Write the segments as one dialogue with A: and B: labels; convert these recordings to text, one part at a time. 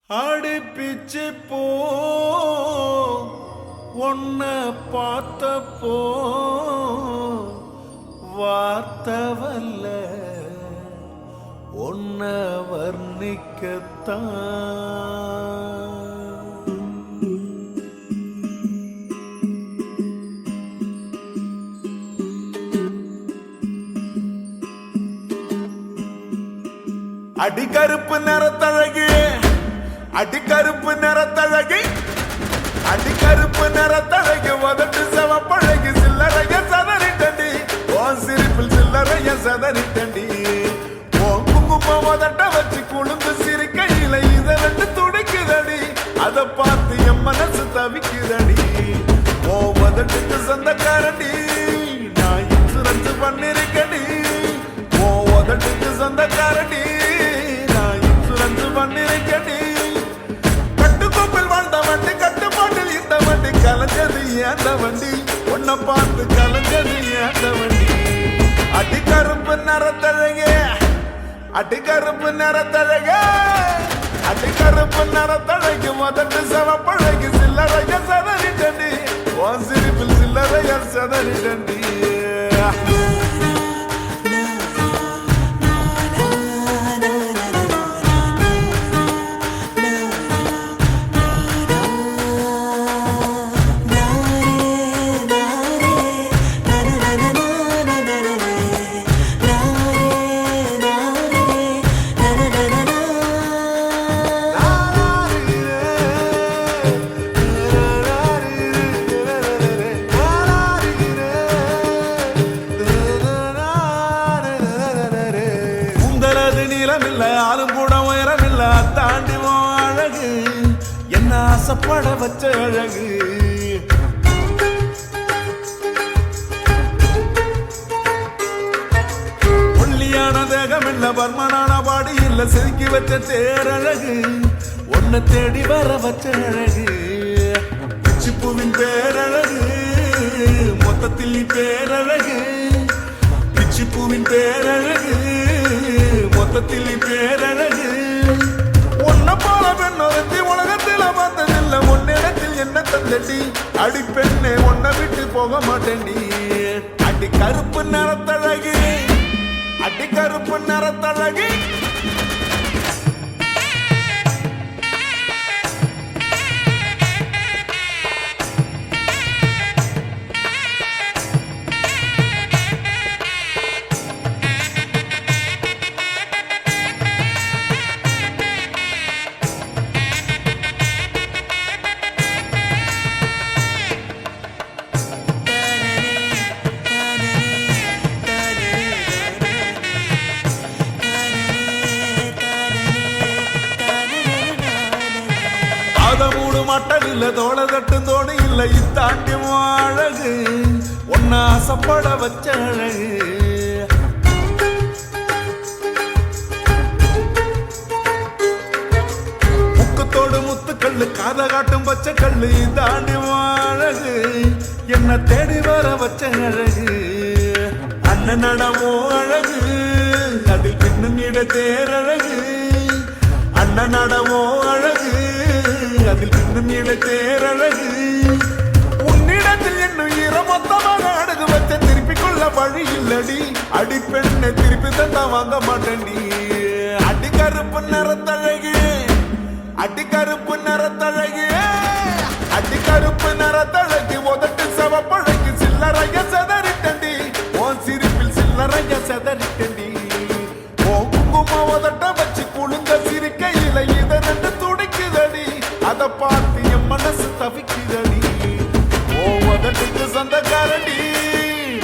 A: அடிப்பிச்சு போ உன்ன பார்த்தப்போ வார்த்தவல்ல உன்ன வர்ணிக்கத்தான். அடிக்கருப்பு நிறத்தழகு அடிக்கருப்பு நிறத்தழகு அடிக்கருப்பு நிறத்தழகு உதட்டு செவப்பழகு சில்லறைய சதறிட்டண்டி உன் சிரிப்பில் சில்லறைய சதறிட்டண்டி உன் குங்குமம் உதட்ட வச்சு குழுந்து சிரிக்கையில இதை ரெண்டு துடிக்குதடி அதை பார்த்து என் மனசு தவிக்குதடி உன் உதட்டுக்கு சொந்தக்காரண்டி நான் இன்சூரன்ஸ் பண்ணிருக்கடி உன் உதட்டுக்கு சொந்தக்காரண்டி கட்டுக்கோப்பில் வாழ்ந்த வண்டி கட்டுப்பாட்டில் இந்த வண்டி கலைஞ்சது ஏந்த வண்டி உன்னை பார்த்து கலைஞ்சது ஏந்த வண்டி. அடிக்கருப்பு நிறத்தழகே அடிக்கருப்பு நிறத்தழகே அடிக்கருப்பு நிறத்தழகு முதட்டு செவப்பழகு சில்லறைய சதறிட்டண்டி உன் சிரிப்பில் சில்லறைய சதறிட்டண்டி. ஆளும் கூட உயரம் இல்ல தாண்டி அழகு என்ன ஆசைப்பட வச்ச அழகு. ஒல்லியான தேகம் இல்ல பர்மனான பாடி இல்ல செதுக்கி வச்ச தேரழகு உன்னை தேடி வர வச்ச அழகு. பிச்சிப்பூவின் பேரழகு மொத்தத்தில் நீ பேரழகு பிச்சிப்பூவின் பேரழகு மொத்தத்தில் நீ பேரழகு. உன்னை போல பெண்ணொருத்தி உலகத்தில் பார்த்ததில்ல உன்னிடத்தில் என்ன தந்தடி அடி பெண்ணே உன்னை விட்டு போக மாட்டேன்டி. அடி கருப்பு நிறத்தழகு அடி கருப்பு நிறத்தழகு மூடு மட்டன் இல்ல தோள தட்டும் தோடு இல்ல இத்தாண்டி அழகு உன்னை ஆசைப்பட வச்ச அழகு. முக்கத்தோடு முத்துக்கல்லு காத காட்டும் பச்சை கல்லு இத்தாண்டி அழகு என்ன தேடி வர வச்ச அழகு. அண்ணன் நடமோ அழகு அதில் பின்னும் இட தேரழகு அண்ணன் நடமோ அழகு அதில் இன்னும் இட தேரழகு. உன்னிடத்தில் என்னும் ஈரம் மொத்தமாக அடகு வச்ச திருப்பிக் கொள்ள வழி இல்லடி அடி பெண்ணை திருப்பி தந்தா வாங்க மாட்டேன்டி. அடி கருப்பு நிறத்தழகு அடி கருப்பு நிறத்தழகு அடி கருப்பு நிறத்தழகு உதட்டு செவப்பழகு சில்லறைய செதறிட்டண்டி உன் சிரிப்பில் சில்லறைய செதறிட்டண்டி. ஓ குங்கும உதட்ட வச்சு குழுந்த சிரிக்கையில இதை ரெண்டு துடிக்குதடி அதை பார்த்து என் மனசு தவிக்குதடி. ஓ உதட்டுக்கு சொந்தக்காரடி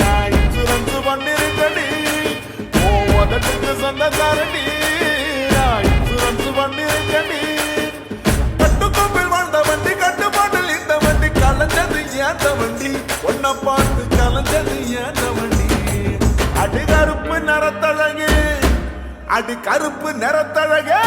A: நான் இன்சூரன்ஸ் பண்ணிருக்கடி ஓ உதட்டுக்கு சொந்தக்காரடி நான் இன்சூரன்ஸ் பண்ணிருக்கடி. கட்டுக்கோப்பில் வாழ்ந்த வண்டி கட்டுப்பாட்டில் இந்த வண்டி கலைஞ்சது ஏந்த வண்டி உன்னை பார்த்து கலைஞ்சது ஏந்த வண்டி. அடி கருப்பு நிறத்தழகு அடி கருப்பு நிறத்தழகு.